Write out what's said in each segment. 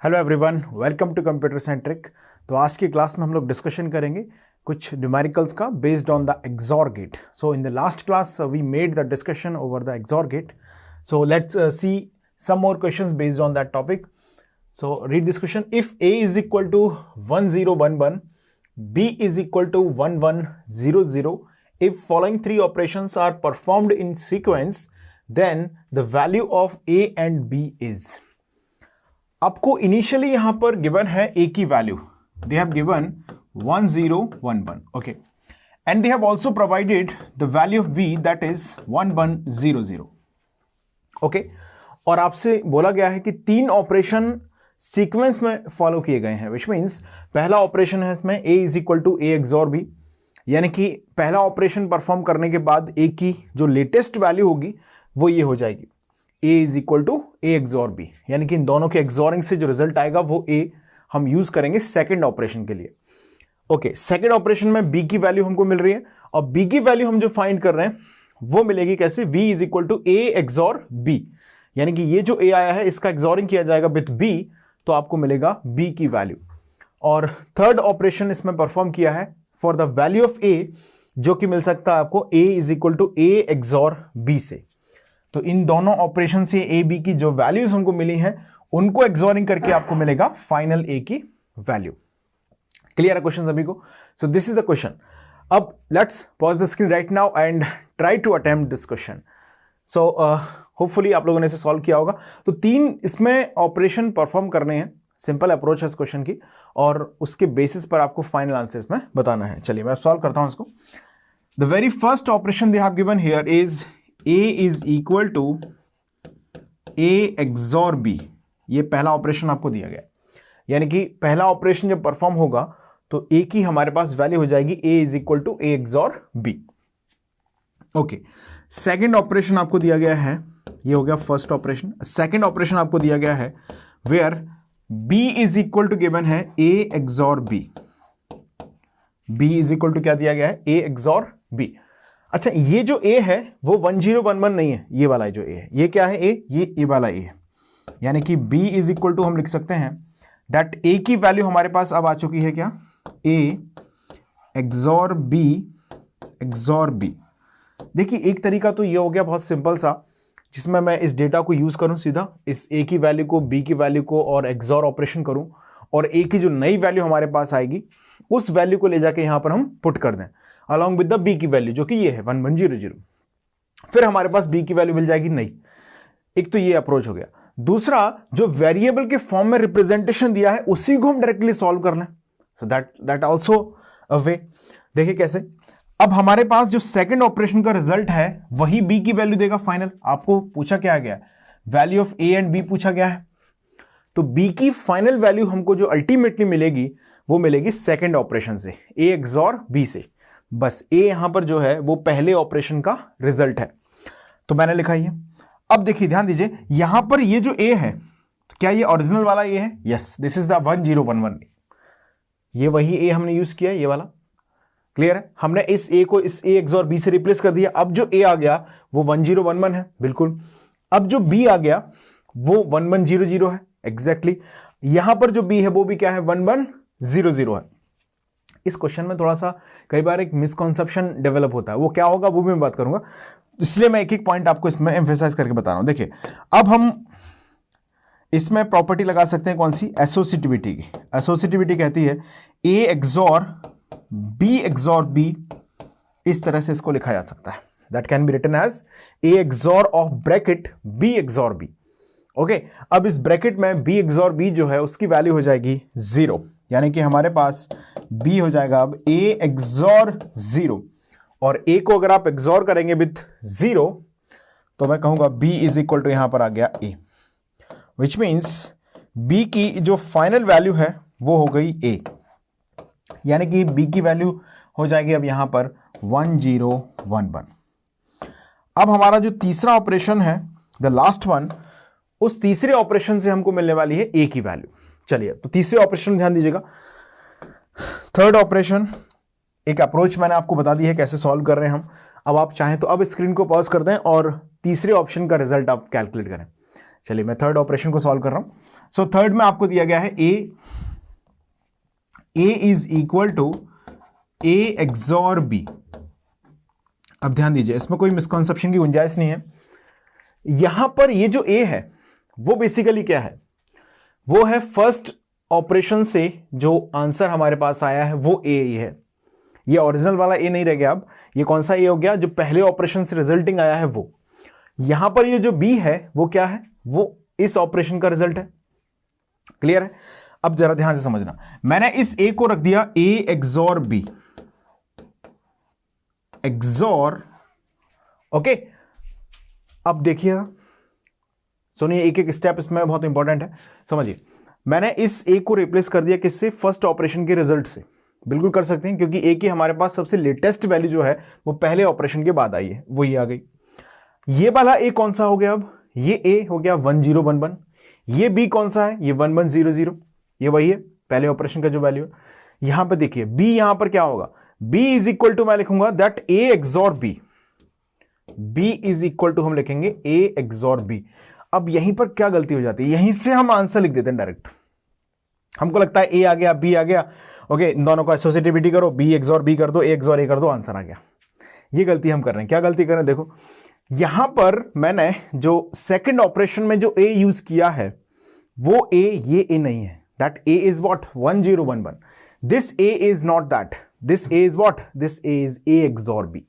Hello everyone, welcome to computer centric. तो आज की क्लास में हम लोग डिस्कशन करेंगे कुछ न्यूमेरिकल्स का based on the XOR gate. So in the last class we made the discussion over the XOR gate. So let's see some more questions based on that topic. So read this question. If A is equal to 1011, B is equal to 1100, if following three operations are performed in sequence, then the value of A and B is. आपको initially यहां पर given है A की value, they have given 1011, okay, and they have also provided the value of B, that is 1100, okay. और आपसे बोला गया है कि तीन ऑपरेशन सीक्वेंस में फॉलो किए गए हैं, विच मीन्स पहला ऑपरेशन है इसमें A is equal to A XOR B, यानी कि पहला ऑपरेशन परफॉर्म करने के बाद A की जो लेटेस्ट वैल्यू होगी वो ये हो जाएगी A is equal to A XOR B, यानी कि इन दोनों के एक्सॉरिंग से जो रिजल्ट आएगा वो A हम यूज करेंगे सेकेंड ऑपरेशन के लिए। ओके, सेकेंड ऑपरेशन में B की वैल्यू हमको मिल रही है और B की वैल्यू हम जो फाइंड कर रहे हैं वो मिलेगी कैसे, V is equal to A XOR B, यानी कि ये जो A आया है इसका एक्सॉरिंग किया जाएगा विथ B, तो आपको मिलेगा B की वैल्यू। और थर्ड ऑपरेशन इसमें परफॉर्म किया है for the value of A, जो कि मिल सकता है आपको A is equal to A XOR B से। तो इन दोनों ऑपरेशन से A B की जो वैल्यूज हमको मिली हैं उनको एक्सॉरिंग करके आपको मिलेगा फाइनल A की वैल्यू। क्लियर है क्वेश्चन सभी को? So this is the question. अब let's pause the screen right now and try to attempt this question. So hopefully आप लोगों ने इसे सॉल्व किया होगा। तो तीन इसमें ऑपरेशन परफॉर्म करने हैं, सिंपल अप्रोच है इस क्वेश्चन की, और उसके बेसिस पर आपको फाइनल आंसर इसमें बताना है। चलिए मैं सॉल्व करता हूं इसको। The very first operation they have given here is A is equal to A XOR B। ये पहला ऑपरेशन आपको दिया गया, यानी कि पहला ऑपरेशन जब परफॉर्म होगा तो A की हमारे पास वैल्यू हो जाएगी A is equal to A XOR B। Okay, second operation आपको दिया गया है, ये हो गया फर्स्ट ऑपरेशन। सेकेंड ऑपरेशन आपको दिया गया है where B is equal to given है A XOR B। B is equal to क्या दिया गया है, A एक्सॉर B। अच्छा, ये जो A है वो 1011 नहीं है, ये वाला जो A है, ये क्या है A, ये वाला A है, यानी कि B इज इक्वल टू हम लिख सकते हैं दैट A की वैल्यू हमारे पास अब आ चुकी है क्या, A XOR B XOR B। देखिए एक तरीका तो ये हो गया बहुत सिंपल सा, जिसमें मैं इस डेटा को यूज करूं सीधा, इस A की वैल्यू को B की वैल्यू को और एक्सॉर ऑपरेशन करूं, और A की जो नई वैल्यू हमारे पास आएगी उस वैल्यू को ले जाके यहां पर हम पुट कर दें अलॉन्ग विद द B की वैल्यू, जो कि ये है 1100। फिर हमारे पास B की वैल्यू मिल जाएगी नई। एक तो ये अप्रोच हो गया। दूसरा, जो वेरिएबल के फॉर्म में रिप्रेजेंटेशन दिया है उसी को हम डायरेक्टली सॉल्व कर लें, सो दैट आल्सो अ वे। देखिए कैसे, अब हमारे पास जो सेकंड ऑपरेशन का रिजल्ट है वही B की वैल्यू देगा फाइनल। आपको पूछा क्या गया, value of A and B पूछा गया है, तो B की फाइनल वैल्यू हमको जो अल्टीमेटली मिलेगी वो मिलेगी सेकंड ऑपरेशन से, A एक्सॉर B से। बस A यहां पर जो है वो पहले ऑपरेशन का रिजल्ट है, तो मैंने लिखा ये। अब देखिए ध्यान दीजिए, यहां पर ये जो A है, तो क्या ये ओरिजिनल वाला A है? Yes, this is the 1011। ये वही A हमने यूज किया, ये वाला। क्लियर है? हमने इस A को इस A एक्सॉर B से रिप्लेस कर दिया। अब जो A आ गया वो 1011 है, बिल्कुल। अब जो B आ गया वो 1100 है, एग्जैक्टली। यहां पर जो B है वो भी क्या है, 1100 है। इस क्वेश्चन में थोड़ा सा कई बार एक मिसकॉन्सेप्शन डेवलप होता है, वो क्या होगा वो भी मैं बात करूंगा, इसलिए मैं एक एक पॉइंट आपको इसमें एम्फेसाइज करके बता रहा हूं। देखिए अब हम इसमें प्रॉपर्टी लगा सकते हैं, कौन सी, एसोसिएटिविटी की। एसोसिएटिविटी कहती है A XOR B XOR B, इस तरह से इसको लिखा जा सकता है, that can be written as A XOR of bracket B XOR B। Okay, अब इस ब्रैकेट में B एक्सॉर B जो है उसकी वैल्यू हो जाएगी 0, यानी कि हमारे पास B हो जाएगा अब A एक्सॉर 0, और A को अगर आप एक्सॉर करेंगे विथ 0 तो मैं कहूंगा B इज इक्वल टू यहां पर आ गया A, विच मीन्स B की जो फाइनल वैल्यू है वो हो गई A, यानी कि B की वैल्यू हो जाएगी अब यहां पर 1011। अब हमारा जो तीसरा ऑपरेशन है, द लास्ट वन, उस तीसरे ऑपरेशन से हमको मिलने वाली है A की वैल्यू। चलिए तो तीसरे ऑपरेशन ध्यान दीजिएगा। थर्ड ऑपरेशन, एक अप्रोच मैंने आपको बता दी है कैसे सॉल्व कर रहे हैं हम। अब आप चाहें तो अब स्क्रीन को पॉज कर दें और तीसरे ऑप्शन का रिजल्ट आप कैलकुलेट करें। चलिए मैं थर्ड ऑपरेशन को सॉल्व कर रहा हूं। सो थर्ड में आपको दिया गया है A is equal to A XOR B. अब ध्यान दीजिए, इसमें कोई मिसकॉन्सेप्शन की गुंजाइश नहीं है। यहां पर ये जो ए है वो बेसिकली क्या है, वो है फर्स्ट ऑपरेशन से जो आंसर हमारे पास आया है वो ए ही है। ये ओरिजिनल वाला ए नहीं रह गया, अब ये कौन सा ए हो गया, जो पहले ऑपरेशन से रिजल्टिंग आया है वो। यहां पर ये जो बी है वो क्या है, वो इस ऑपरेशन का रिजल्ट है। क्लियर है? अब जरा ध्यान से समझना, मैंने इस ए को रख दिया A XOR B, XOR, okay. अब देखिएगा, सुनिए, एक एक स्टेप इसमें बहुत इंपॉर्टेंट है, समझिए। मैंने इस ए को रिप्लेस कर दिया किससे, फर्स्ट ऑपरेशन के रिजल्ट से। बिल्कुल कर सकते हैं, क्योंकि ए की हमारे पास सबसे लेटेस्ट वैल्यू जो है वो पहले ऑपरेशन के बाद आई है, वही आ गई। ये वाला ए कौन सा हो गया, अब ये ए हो गया 1011, ये बी कौन सा है, ये 1100, ये वही है पहले ऑपरेशन का जो वैल्यू है। यहां पर देखिए बी, यहां पर क्या होगा, b इज इक्वल टू, मैं लिखूंगा that a XOR b, b is equal to हम लिखेंगे a एक्सॉर b। अब यहीं पर क्या गलती हो जाती है, यहीं से हम आंसर लिख देते हैं डायरेक्ट। हमको लगता है a आ गया, b आ गया, ओके, इन दोनों को एसोसिएटिविटी करो, b एक्सॉर b कर दो, a एक्सॉर a कर दो, आंसर आ गया। ये गलती हम कर रहे हैं। क्या गलती कर रहे हैं, देखो यहां पर मैंने जो सेकंड ऑपरेशन में जो a यूज किया है वो a, ये a नहीं है, that a is what 1011, this a is not that, this a is what? This a is a XOR b।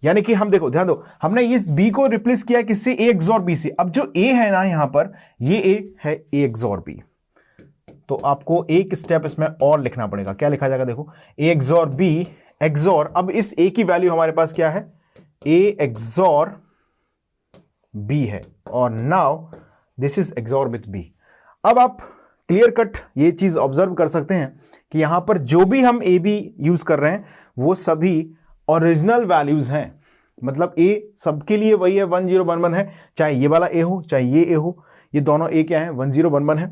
यानी कि हम देखो, ध्यान दो, हमने इस b को रिप्लेस किया किससे, a XOR b से। अब जो a है ना यहां पर, ये a है a XOR b। तो आपको एक स्टेप इसमें और लिखना पड़ेगा। क्या लिखा जाएगा, देखो a XOR b XOR, अब इस a की वैल्यू हमारे पास क्या है, a XOR b है, और now this is XOR with b। अब आप क्लियर कट ये चीज ऑब्जर्व कर सकते हैं कि यहां पर जो भी हम ए बी यूज कर रहे हैं वो सभी ओरिजिनल वैल्यूज हैं, मतलब ए सबके लिए वही है, 1011 है, चाहे ये वाला ए हो चाहे ये ए हो, ये दोनों ए क्या है, 1011 है।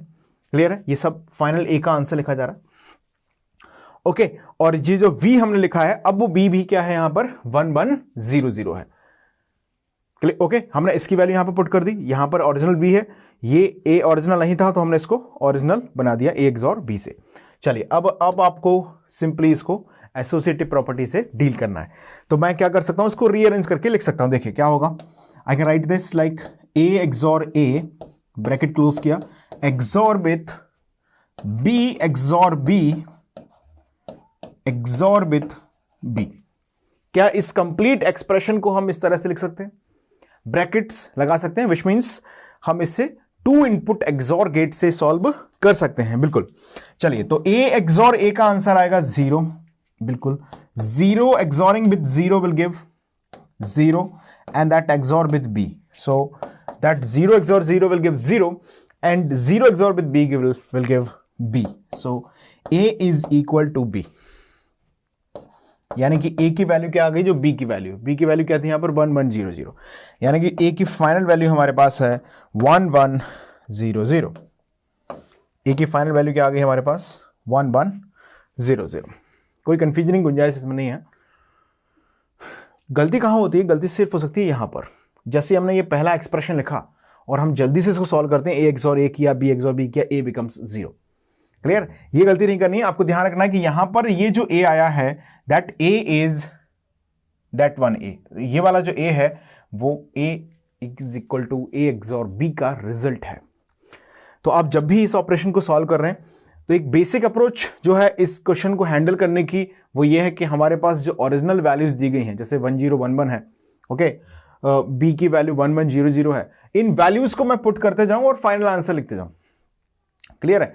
क्लियर है? ये सब फाइनल ए का आंसर लिखा जा रहा है, ओके। और ये जो वी हमने लिखा है, अब वो बी भी क्या है, यहां पर 1100 है। ओके, हमने इसकी वैल्यू यहां पर पुट कर दी, यहां पर ओरिजिनल बी है, ये ए ओरिजिनल नहीं था तो हमने इसको ओरिजिनल बना दिया ए एक्सॉर बी से। चलिए, अब आपको सिंपली इसको एसोसिएटिव प्रॉपर्टी से डील करना है। तो मैं क्या कर सकता हूं, इसको रीअरेंज करके लिख सकता हूं। देखिए क्या होगा, I can write this like A XOR A, bracket close किया, XOR with B XOR B, XOR with B. क्या इस कंप्लीट एक्सप्रेशन को हम इस तरह से लिख सकते हैं, ब्रैकेट्स लगा सकते हैं, विच मीन्स हम इससे 2 इनपुट एक्सॉर गेट से सॉल्व कर सकते हैं। बिल्कुल, चलिए, तो ए एक्सॉर ए का आंसर आएगा 0, बिल्कुल 0 XORing with 0 will give 0 and that XOR with B, so that 0 XOR 0 will give 0 and 0 XOR with B will give B, so A is equal to B. यानी कि a की वैल्यू क्या आ गई, जो b की value क्या थी यहां पर 1100, यानी कि a की फाइनल वैल्यू हमारे पास है 1100। a की फाइनल वैल्यू क्या आ गई हमारे पास, 1100। कोई कंफ्यूजन गुंजाइश इसमें नहीं है। गलती कहां होती है, गलती सिर्फ हो सकती है यहां पर, जैसे हमने ये पहला एक्सप्रेशन लिखा और हम जल्दी से इसको सॉल्व करते हैं, a एक्सॉर a किया, b एक्सॉर b किया, a बिकम्स 0। क्लियर? ये गलती नहीं करनी है, आपको ध्यान रखना है कि यहां पर ये जो a आया है, that a is that one a, ये वाला जो a है वो a is equal to a XOR b का रिजल्ट है। तो आप जब भी इस ऑपरेशन को सॉल्व कर रहे हैं तो एक बेसिक अप्रोच जो है इस क्वेश्चन को हैंडल करने की, वो ये है कि हमारे पास जो ओरिजिनल वैल्यूज दी गई हैं, जैसे 1011 है, ओके, b की वैल्यू 1100 है, इन वैल्यूज को मैं पुट करते जाऊं और फाइनल आंसर लिखते जाऊं। क्लियर है?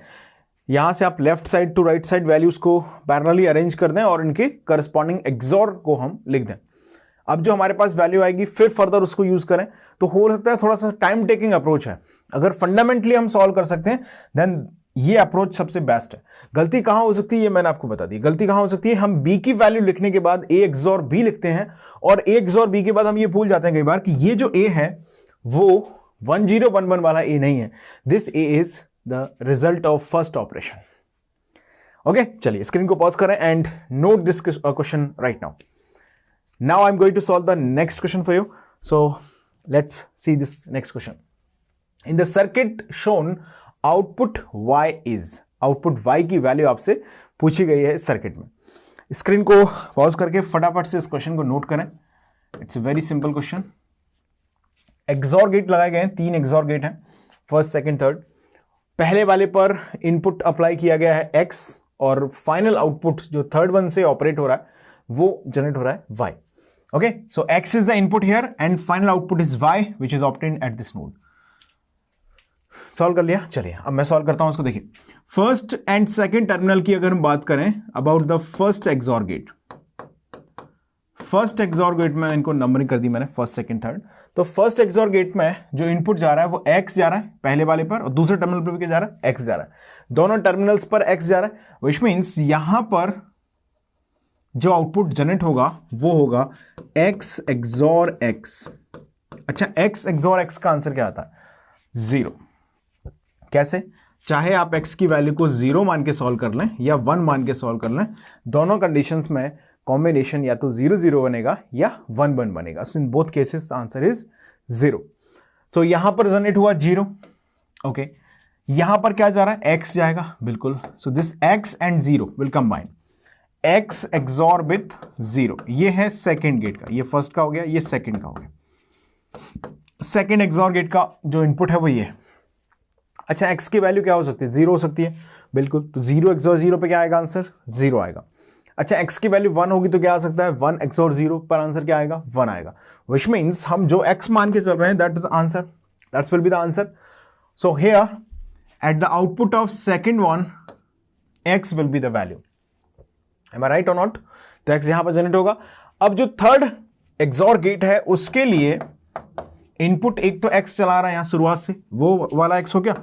यहां से आप left side to right side values को पैरेलली अरेंज कर दें और इनके करस्पॉन्डिंग एक्सॉर को हम लिख दें। अब जो हमारे पास वैल्यू आएगी फिर फर्दर उसको यूज करें, तो हो सकता है थोड़ा सा टाइम टेकिंग अप्रोच है। अगर फंडामेंटली हम सॉल्व कर सकते हैं देन ये अप्रोच सबसे बेस्ट है। गलती कहां हो सकती है ये मैंने आपको बता दी। गलती कहां हो सकती है, हम b की वैल्यू लिखने के बाद a एक्सॉर b लिखते हैं और a एक्सॉर b के बाद हम ये भूल जाते हैं कई बार कि ये जो a है वो 1011 वाला a नहीं है, this a is the result of first operation. Okay, चलिए स्क्रीन को पॉज करें and note this question right now. Now I'm going to solve the next question for you. So let's see this next question. In the circuit shown output y is, output y की value आपसे पूछी गई है इस circuit में। Screen को pause करके फटाफट से इस क्वेश्चन को नोट करें। It's a very simple question. XOR gate लगाए गए हैं, 3 एक्सॉर गेट हैं, फर्स्ट सेकंड थर्ड। पहले वाले पर इनपुट अप्लाई किया गया है x और फाइनल आउटपुट जो थर्ड वन से ऑपरेट हो रहा है वो जनरेट हो रहा है y। Okay, so x is the input here and final output is y which is obtained at this node. Solve कर लिया। चलिए अब मैं सॉल्व करता हूं इसको। देखिए फर्स्ट एंड सेकंड टर्मिनल की अगर हम बात करें about the first XOR gate, first XOR gate में इनको नंबरिंग कर दी मैंने, फर्स्ट सेकंड थर्ड। तो फर्स्ट एक्सॉर गेट में जो इनपुट जा रहा है वो x जा रहा है पहले वाले पर, और दूसरे टर्मिनल पर भी क्या जा रहा है, x जा रहा है। दोनों टर्मिनल्स पर x जा रहा है, विच मीन्स यहां पर जो आउटपुट जनरेट होगा वो होगा x एक्सॉर x। अच्छा, x एक्सॉर x का आंसर क्या आता है, 0। कैसे? चाहे आप x की वैल्यू को 0 मान के सॉल्व कर लें या 1 मान के सॉल्व कर लें, दोनों कंडीशंस में कॉम्बिनेशन या तो 0 0 बनेगा या 1 1 बनेगा। So in both cases answer is 0। तो यहां पर जनरेट हुआ 0। ओके, यहां पर क्या जा रहा है, x जाएगा, बिल्कुल। So this x and 0 will combine, x XOR with 0। ये है सेकेंड गेट का, ये फर्स्ट का हो गया, ये सेकेंड का हो गया। सेकेंड एक्सॉर गेट का जो इनपुट है वो ये है। अच्छा, x की वैल्यू क्या हो सकती है, 0 हो सकती है, बिल्कुल। तो 0 एक्सॉर 0 पे क्या आएगा आंसर, 0 आएगा। अच्छा, x की वैल्यू 1 होगी तो क्या आ सकता है, 1 एक्सॉर 0 पर आंसर क्या आएगा, 1 आएगा। विच मीन्स हम जो x मान के चल रहे हैं that is answer, that's will be the answer. So here at the output of second one x will be the value. Am I right or not? तो x यहां पर जनरेट होगा। अब जो थर्ड एक्सॉर गेट है उसके लिए input एक तो x चला रहा है यहां शुरुआत से, वो वाला x हो गया,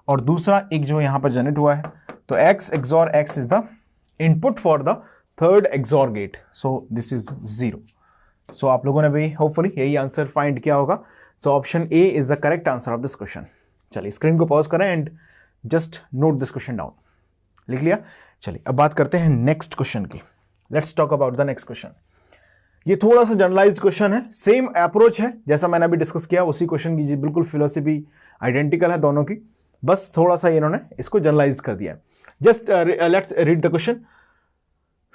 और दूसरा एक जो यहां पर जनरेट हुआ है, तो x XOR x is the input for the third XOR gate. So this is 0। सो आप लोगों ने भी होपफुली यही आंसर फाइंड किया होगा। So option A is the correct answer of this question. चलिए स्क्रीन को पॉज करें and just note this question down. लिख लिया? चलिए अब बात करते हैं नेक्स्ट क्वेश्चन की। Let's talk about the next question. ये थोड़ा सा जनरलाइज्ड क्वेश्चन है, सेम अप्रोच है जैसा मैंने अभी डिस्कस किया, उसी क्वेश्चन की बिल्कुल फिलोसफी आइडेंटिकल है दोनों की, बस थोड़ा सा इन्होंने इसको जनरलाइज कर दिया है। Just let's read the question.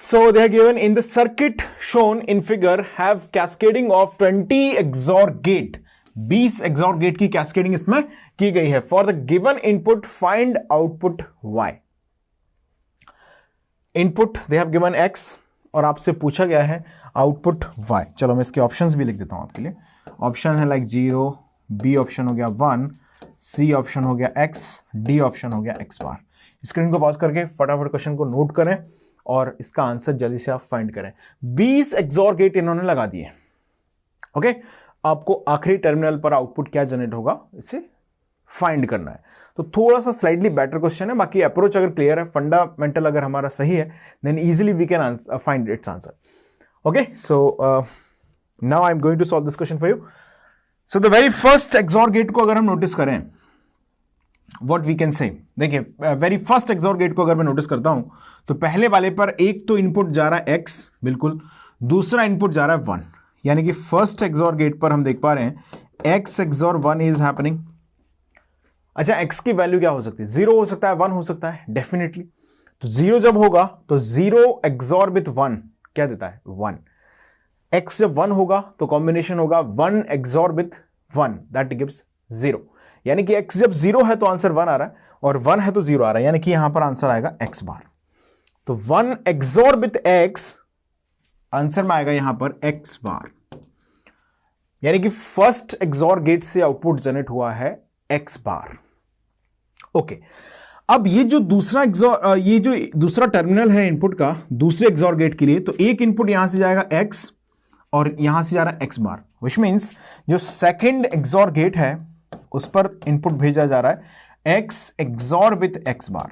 So they have given in the circuit shown in figure have cascading of 20 XOR gate, 20 XOR gate की कैस्केडिंग इसमें की गई है। For the given input find output y। Input they have given x और आपसे पूछा गया है आउटपुट y। चलो मैं इसके ऑप्शंस भी लिख देता हूं आपके लिए। ऑप्शन है लाइक 0, b ऑप्शन हो गया 1, c ऑप्शन हो गया x, d ऑप्शन हो गया x बार। स्क्रीन को पॉज करके फटाफट क्वेश्चन को नोट करें और इसका आंसर जल्दी से आप फाइंड करें। 20 एक्सॉर गेट इन्होंने लगा दिए। ओके, आपको आखिरी टर्मिनल पर आउटपुट क्या जनरेट होगा इसे फाइंड करना है। तो थोड़ा सा स्लाइडली बेटर क्वेश्चन है, बाकी अप्रोच अगर क्लियर है, फंडामेंटल अगर हमारा सही है, then easily we can find its answer. Okay, so now I am going to solve this question for you. So the very first XOR gate को अगर हम नोटिस करें, व्हाट वी कैन से, देखिए very first XOR gate को अगर मैं notice करता हूं तो पहले वाले पर एक तो इनपुट जा रहा है x, बिल्कुल, दूसरा इनपुट जा रहा है 1, यानी कि फर्स्ट एक्सॉर गेट पर हम देख पा रहे हैं x एक्सॉर 1 इज हैपनिंग। अच्छा, x की वैल्यू क्या हो सकती है, 0 हो सकता है, 1 हो सकता है, डेफिनेटली। तो 0 जब होगा तो 0 एक्सॉर विथ 1 क्या देता है, 1। x जब 1 होगा तो कॉम्बिनेशन होगा 1 एक्सॉर विथ 1, दैट गिव्स 0। यानी कि x जब 0 है तो आंसर 1 आ रहा है, और 1 है तो 0 आ रहा है, यानी कि यहां पर आंसर आएगा x बार। तो 1 एक्सॉर विथ x आंसर में आएगा यहां पर x बार, यानी कि फर्स्ट एक्सॉर गेट से आउटपुट जनरेट हुआ है x बार। ओके, अब ये जो दूसरा ये जो दूसरा टर्मिनल है इनपुट का दूसरे एक्सॉर गेट के लिए, तो एक इनपुट यहां से जाएगा x और यहां से जा रहा है x बार, विच मीन्स जो सेकेंड एक्सॉर गेट है उस पर इनपुट भेजा जा रहा है x XOR with x bar.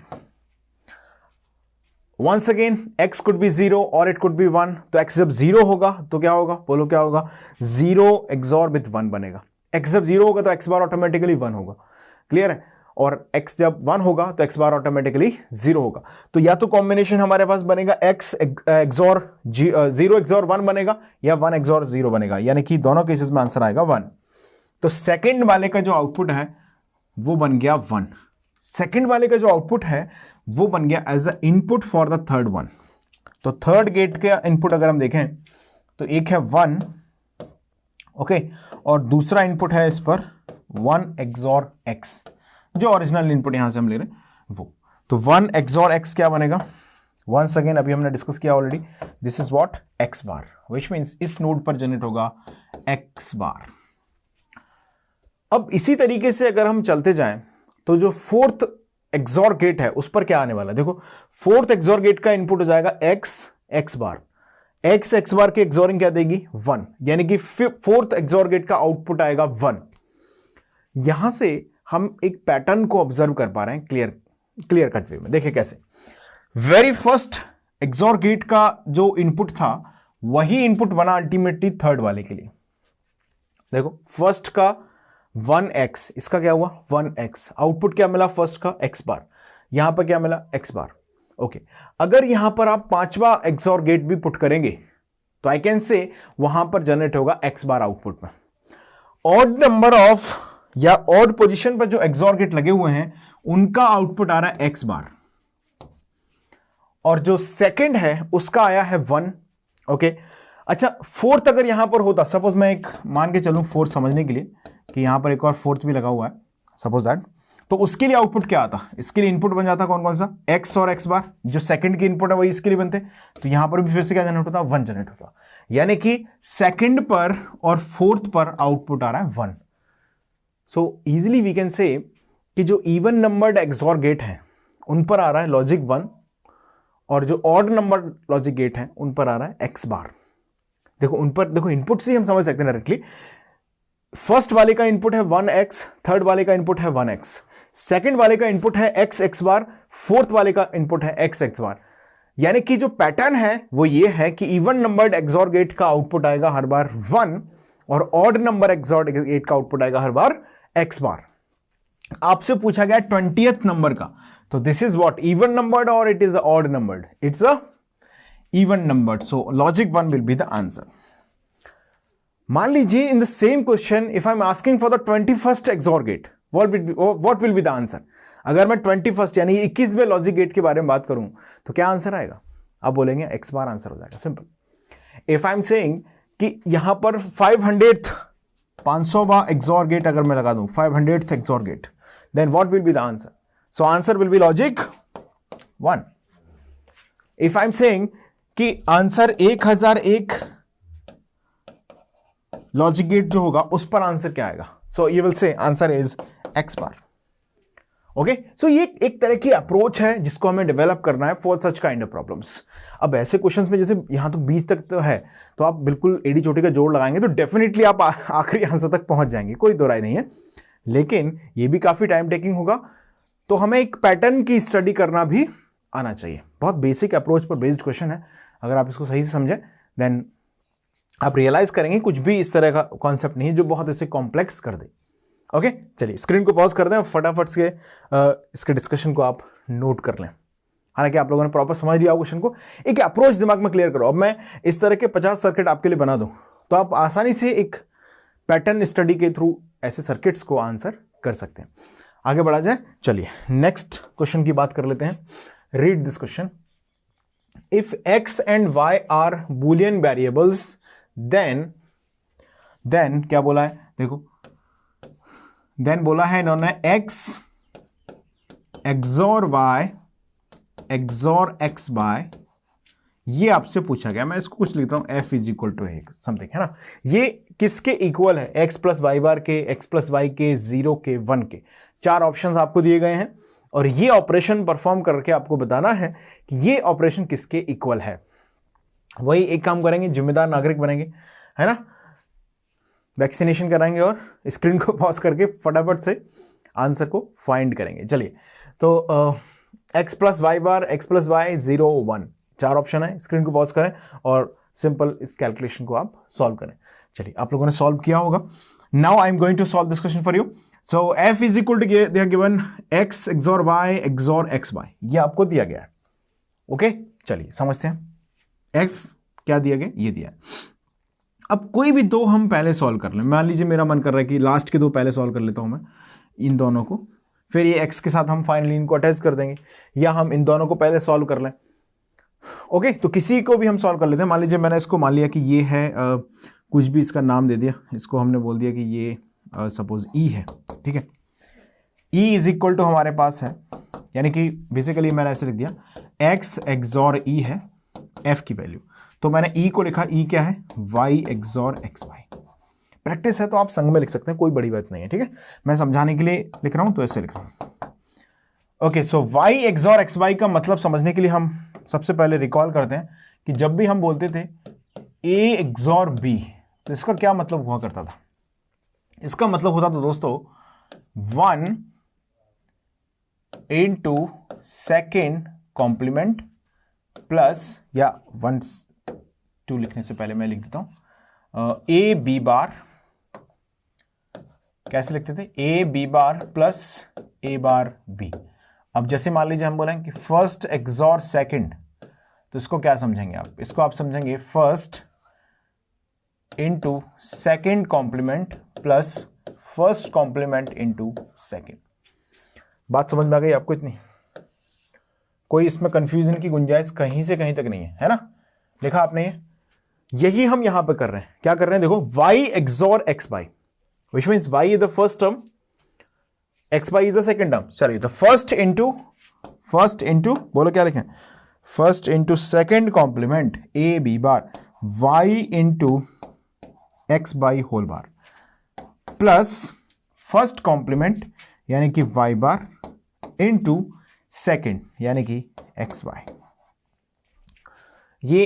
Once again x could be 0 और इट कुड बी 1, तो x जब 0 होगा तो क्या होगा, बोलो क्या होगा, 0 एक्सॉर विथ 1 बनेगा। x जब 0 होगा तो x बार ऑटोमेटिकली 1 होगा, क्लियर है, और x जब 1 होगा तो x बार ऑटोमेटिकली 0 होगा। तो या तो कॉम्बिनेशन हमारे पास बनेगा x एक्सॉर 0 एक्सॉर 1 बनेगा या 1 एक्सॉर 0 बनेगा, यानी कि दोनों केसेस में आंसर आएगा 1। तो सेकंड वाले का जो आउटपुट है वो बन गया 1। सेकंड वाले का जो आउटपुट है वो बन गया as a input for the third one. तो थर्ड गेट का इनपुट अगर हम देखें तो एक है 1, ओके, और दूसरा इनपुट है इस पर 1 XOR X, जो ओरिजिनल इनपुट यहां से हम ले रहे हैं वो। तो 1 XOR X क्या बनेगा? वंस अगेन अभी हमने डिस्कस किया already, this is what X bar, which means इस नोड पर जनरेट होगा X बार। अब इसी तरीके से अगर हम चलते जाएं तो जो फोर्थ XOR गेट है उस पर क्या आने वाला है? देखो, फोर्थ XOR गेट का इनपुट हो जाएगा X बार। X बार की एक्सोरिंग क्या देगी? 1, यानी कि फोर्थ XOR गेट का आउटपुट आएगा 1। यहां से हम एक पैटर्न को ऑब्जर्व कर पा रहे हैं क्लियर कट वे में। देखिए कैसे, वेरी फर्स्ट XOR गेट का जो इनपुट था वही इनपुट बना अल्टीमेटली थर्ड वाले के लिए। देखो, फर्स्ट का 1x, इसका क्या हुआ 1x, आउटपुट क्या मिला फर्स्ट का X बार, यहां पर क्या मिला X बार। ओके, अगर यहां पर आप पांचवा XOR गेट भी पुट करेंगे तो आई कैन से वहां पर जनरेट होगा X बार आउटपुट में। ऑड नंबर ऑफ या ऑड पोजीशन पर जो XOR गेट लगे हुए हैं उनका आउटपुट आ रहा है X बार, और जो सेकंड है उसका आया है 1। ओके, अच्छा, फोर्थ अगर यहां पर होता, सपोज मैं एक मान के चलूं फोर्थ समझने के लिए कि यहां पर एक और फोर्थ भी लगा हुआ है, सपोज दैट, तो उसके लिए आउटपुट क्या आता? इसके लिए इनपुट बन जाता कौन कौन सा? X और X बार। जो सेकंड की इनपुट है वही इसके लिए बनते, तो यहां पर भी फिर से क्या जनरेट होता? 1 जनरेट होता, यानी कि सेकंड पर और फोर्थ पर आउटपुट आ रहा है 1। So easily we can say कि जो इवन नंबर्ड XOR गेट है उन पर आ रहा है लॉजिक 1, और जो ऑड नंबर लॉजिक गेट है उन पर आ रहा है X बार। देखो, उन पर देखो इनपुट से ही हम समझ सकते हैं डायरेक्टली। फर्स्ट वाले का इनपुट है 1x, थर्ड वाले का इनपुट है 1x, सेकंड वाले का इनपुट है x बार, फोर्थ वाले का इनपुट है x बार। यानी कि जो पैटर्न है वो ये है कि इवन नंबर्ड XOR गेट का आउटपुट आएगा हर बार 1, और ऑड नंबर XOR गेट का आउटपुट आएगा हर बार X बार। आपसे पूछा गया 20th नंबर का, तो this is what even numbered और it is odd numbered? It's a even numbered, so logic 1 will be the answer. मान लीजिए in the same question if I am asking for the 21st XOR gate, what will be the answer? अगर मैं 21st यानी 21वें logic gate के बारे में बात करूं तो क्या आंसर आएगा? आप बोलेंगे X बार आंसर हो जाएगा, simple. If I am saying कि यहां पर 500वां XOR गेट अगर मैं लगा दूं, 500th XOR gate, then what will be the answer? So answer will be logic 1। If I am saying कि आंसर 1001 लॉजिक गेट जो होगा उस पर आंसर क्या आएगा? So you will say answer is X bar. Okay, so ये एक तरह की अप्रोच है जिसको हमें डेवलप करना है for such kind of problems. अब ऐसे क्वेश्चंस में जैसे यहां तो 20 तक तो है, तो आप बिल्कुल एडी चोटी का जोड़ लगाएंगे तो डेफिनेटली आप आखिरी आंसर तक पहुंच जाएंगे, कोई दो राय नहीं है। लेकिन ये भी काफी टाइम टेकिंग होगा, तो हमें एक पैटर्न की स्टडी करना भी आना चाहिए। बहुत बेसिक अप्रोच पर बेस्ड क्वेश्चन है, अगर आप इसको सही से समझें देन आप रियलाइज करेंगे कुछ भी इस तरह का कॉन्सेप्ट नहीं है जो बहुत इसे कॉम्प्लेक्स कर दे। ओके, चलिए स्क्रीन को पॉज कर दें और फटाफट से इसके डिस्कशन को आप नोट कर लें। हालांकि आप लोगों ने प्रॉपर समझ लिया क्वेश्चन को, एक अप्रोच दिमाग में क्लियर करो। अब मैं इस तरह के 50 सर्किट आपके लिए बना दूं तो आप आसानी से एक पैटर्न स्टडी के थ्रू ऐसे सर्किट्स को आंसर कर सकते हैं। आगे बढ़ा जाए, चलिए नेक्स्ट क्वेश्चन की बात कर लेते हैं। Read this question, if x and y are boolean variables then क्या बोला है? देखो, देन बोला है इन्होंने x XOR y XOR x by, ये आपसे पूछा गया। मैं इसको कुछ लिखता हूं f is equal to something, है ना। ये किसके इक्वल है? x प्लस वाई बार के, x प्लस वाई के, 0 के, 1 के। 4 ऑप्शंस आपको दिए गए हैं और ये ऑपरेशन परफॉर्म करके आपको बताना है कि ये ऑपरेशन किसके इक्वल है। वही एक काम करेंगे, जिम्मेदार नागरिक बनेंगे, है ना, वैक्सीनेशन कराएंगे और स्क्रीन को पॉज करके फटाफट से आंसर को फाइंड करेंगे। चलिए, तो x प्लस वाई बार, x प्लस वाई, 0, 1, 4 ऑप्शन है। स्क्रीन को पॉज करें और सिंपल इस कैलकुलेशन को आप सॉल्व करें। चलिए, आप लोगों ने सॉल्व किया होगा। Now I am going to solve this question for you. So f is equal to, they are given x XOR y XOR x by, ये आपको दिया गया है। ओके, चलिए समझते हैं। f क्या दिया गया? ये दिया है। अब कोई भी दो हम पहले सॉल्व कर लें। मान लीजिए मेरा मन कर रहा है कि लास्ट के दो पहले सॉल्व कर लेता हूं मैं। इन दोनों को, फिर ये x के साथ हम फाइनली इनको अटैच कर देंगे, या हम इन दोनों को पहले सॉल्व कर लें। ओके, तो किसी को भी हम सॉल्व कर लेते हैं। मान लीजिए मैंने इसको मान लिया कि ये है कुछ भी इसका नाम दे दिया, इसको हमने बोल दिया कि ये सपोज e है, ठीक है। e इज इक्वल टू हमारे पास है, यानी कि बेसिकली मैंने ऐसे लिख दिया x XOR e है f की वैल्यू, तो मैंने e को लिखा, e क्या है y XOR xy। प्रैक्टिस है तो आप संग में लिख सकते हैं, कोई बड़ी बात नहीं है, ठीक है। मैं समझाने के लिए लिख रहा हूं तो ऐसे लिख रहा हूं। ओके, सो y XOR xy का मतलब समझने के लिए हम सबसे पहले रिकॉल करते हैं कि जब भी हम बोलते थे a XOR b, तो इसका क्या मतलब हुआ करता था। इसका मतलब होता था दोस्तों 1 into सेकेंड कॉम्प्लीमेंट प्लस, या 1 2 लिखने से पहले मैं लिख देता हूं ए बी बार, कैसे लिखते थे A B bar plus A bar B. अब जैसे मान लीजिए हम बोलें कि फर्स्ट XOR सेकेंड, तो इसको क्या समझेंगे आप, इसको आप समझेंगे first into second complement plus first complement into second. बात समझ में आ गई आपको इतनी? कोई इसमें कंफ्यूजन की गुंजाइश कहीं से कहीं तक नहीं है ना? लिखा आपने ये, यही हम यहां पे कर रहे हैं। क्या कर रहे हैं देखो, y XOR xy, which means y is the first term, xy is the second term। चलिए, तो फर्स्ट इंटू बोलो क्या लिखें, first into second complement A B bar y into X by whole bar plus first complement यानी कि y bar into second यानी कि x Y. ये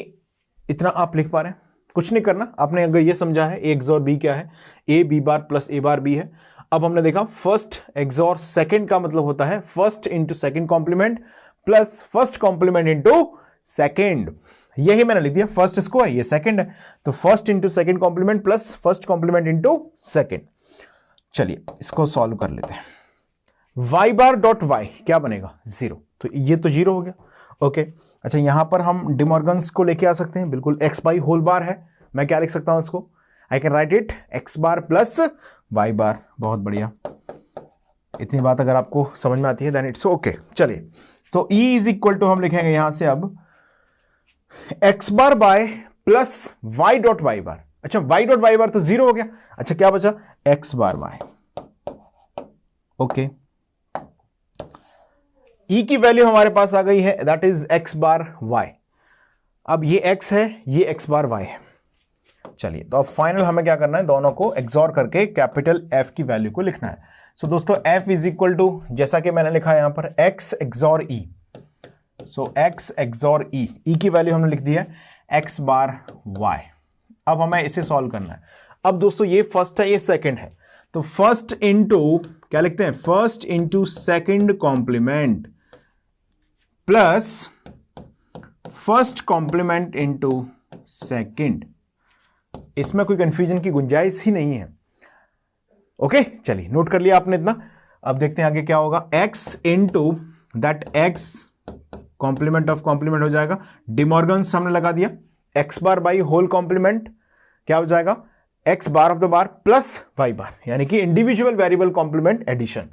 इतना आप लिख पा रहे हैं, कुछ नहीं करना आपने। अगर ये समझा है ए XOR बी क्या है, A B bar plus A bar B है। अब हमने देखा फर्स्ट XOR सेकेंड का मतलब होता है first into second complement plus first complement into second. यही मैंने लिख दिया, फर्स्ट इसको है, ये सेकेंड है, तो first into second complement plus first complement into second. चलिए इसको सॉल्व कर लेते हैं। y बार डॉट y क्या बनेगा, 0, तो ये तो 0 हो गया। ओके, अच्छा यहां पर हम डिमॉर्गन्स को लेके आ सकते हैं, बिल्कुल x बाई होल बार है, मैं क्या लिख सकता हूं इसको, आई can right it x bar plus y बार। बहुत बढ़िया, इतनी बात अगर आपको समझ में आती है देन इट्स ओके। चलिए, तो e इज इक्वल टू हम लिखेंगे यहां से अब x bar by plus y dot y bar. अच्छा y डॉट y बार तो 0 हो गया, अच्छा क्या बचा, x bar y। Okay, e की वैल्यू हमारे पास आ गई है, that is x bar y। अब ये x है, ये x बार y है। चलिए, तो अब फाइनल हमें क्या करना है, दोनों को XOR करके कैपिटल F की वैल्यू को लिखना है। सो दोस्तों F इज इक्वल टू, जैसा कि मैंने लिखा है यहां पर x XOR e, सो x XOR e, e की वैल्यू हमने लिख दी है x बार y। अब हमें इसे सॉल्व करना है। अब दोस्तों ये फर्स्ट है, ये सेकंड है, तो फर्स्ट इंटू क्या लिखते हैं, first into second complement plus first complement into second. इसमें कोई कंफ्यूजन की गुंजाइश ही नहीं है। ओके, चलिए नोट कर लिया आपने इतना। अब देखते हैं आगे क्या होगा, x into that x complement of complement हो जाएगा, डिमॉर्गन्स हमने लगा दिया, x bar by whole complement क्या हो जाएगा, x bar of the bar plus y bar, यानी कि individual variable complement addition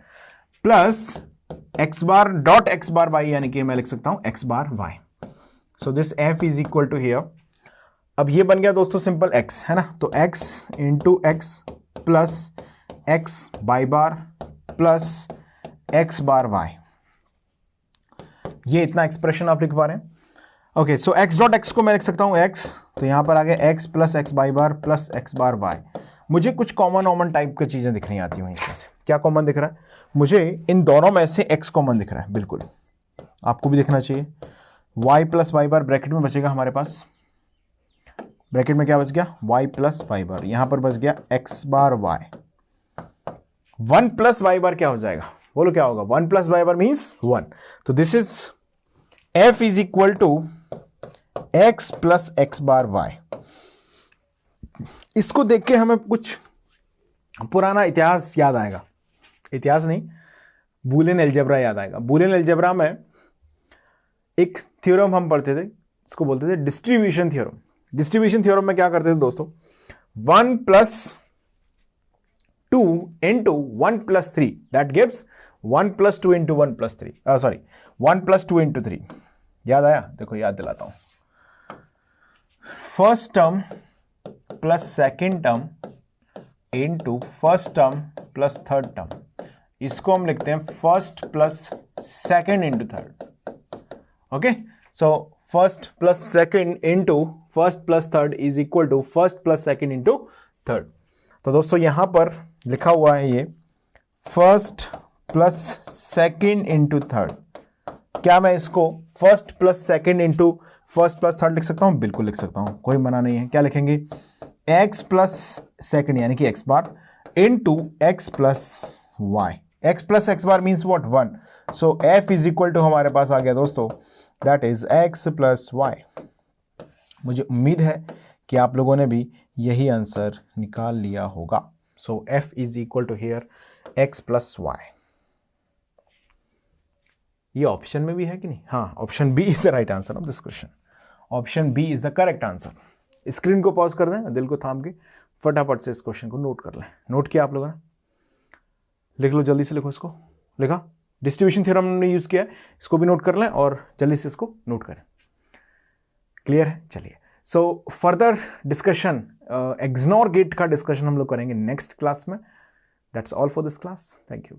plus x bar dot x bar y, यानी कि मैं लिख सकता हूं x bar y। So this f is equal to here. अब ये बन गया दोस्तों सिंपल x है ना, तो x into x plus x by bar plus x bar y। ये इतना एक्सप्रेशन आप लिख पा रहे हैं। ओके, सो x डॉट x को मैं लिख सकता हूं x, तो यहां पर आ गया x plus x by bar plus x bar y। मुझे कुछ कॉमन टाइप की चीजें दिख रही आती हैं इसमें से। क्या कॉमन दिख रहा है मुझे, इन दोनों में से x कॉमन दिख रहा है, बिल्कुल आपको भी दिखना चाहिए। y प्लस वाई बार ब्रैकेट में बचेगा हमारे पास, ब्रैकेट में क्या बच गया, y प्लस वाई बार, यहां पर बच गया x bar y। 1 plus Y बार क्या हो जाएगा, बोलो क्या होगा, 1 प्लस वाई बार मीन्स 1। तो this is f is equal to x plus x bar y। इसको देख के हमें कुछ पुराना इतिहास याद आएगा, इतिहास नहीं, बूलियन अलजेब्रा याद आएगा। बूलियन अलजेब्रा में एक थ्योरम हम पढ़ते थे, इसको बोलते थे डिस्ट्रीब्यूशन थ्योरम। डिस्ट्रीब्यूशन थ्योरम में क्या करते थे दोस्तों, 1 plus 2 into 1 plus 3, that gives 1 plus 2 into 1 plus 3, 1 plus 2 into 3. याद आया? देखो याद दिलाता हूं. First term plus second term into first term plus third term, इसको हम लिखते हैं first plus second into third. Okay, so first plus second into first plus third is equal to first plus second into third. तो दोस्तों यहां पर लिखा हुआ है ये first plus second into third. क्या मैं इसको first plus second into first plus third लिख सकता हूं? बिल्कुल लिख सकता हूं, कोई मना नहीं है. क्या लिखेंगे? x प्लस सेकेंड यानी कि x बार into x plus y. X plus x बार means what? 1. So f is equal to हमारे पास आ गया दोस्तों, that is x plus y. मुझे उम्मीद है कि आप लोगों ने भी यही आंसर निकाल लिया होगा. So f is equal to here x plus y. ये ऑप्शन में भी है कि नहीं? हाँ, option B is the right answer of this question. Option B is the correct answer. Screen को पॉज कर दें, दिल को थाम के फटाफट से इस क्वेश्चन को नोट कर लें. नोट किया आप लोगों ने? लिख लो, जल्दी से लिखो. इसको लिखा? डिस्ट्रीब्यूशन थ्योरम हमने यूज किया है, इसको भी नोट कर लें और जल्दी से इसको नोट करें. क्लियर है? चलिए, so further discussion XNOR gate का डिस्कशन हम लोग करेंगे नेक्स्ट क्लास में. That's all for this class. Thank you.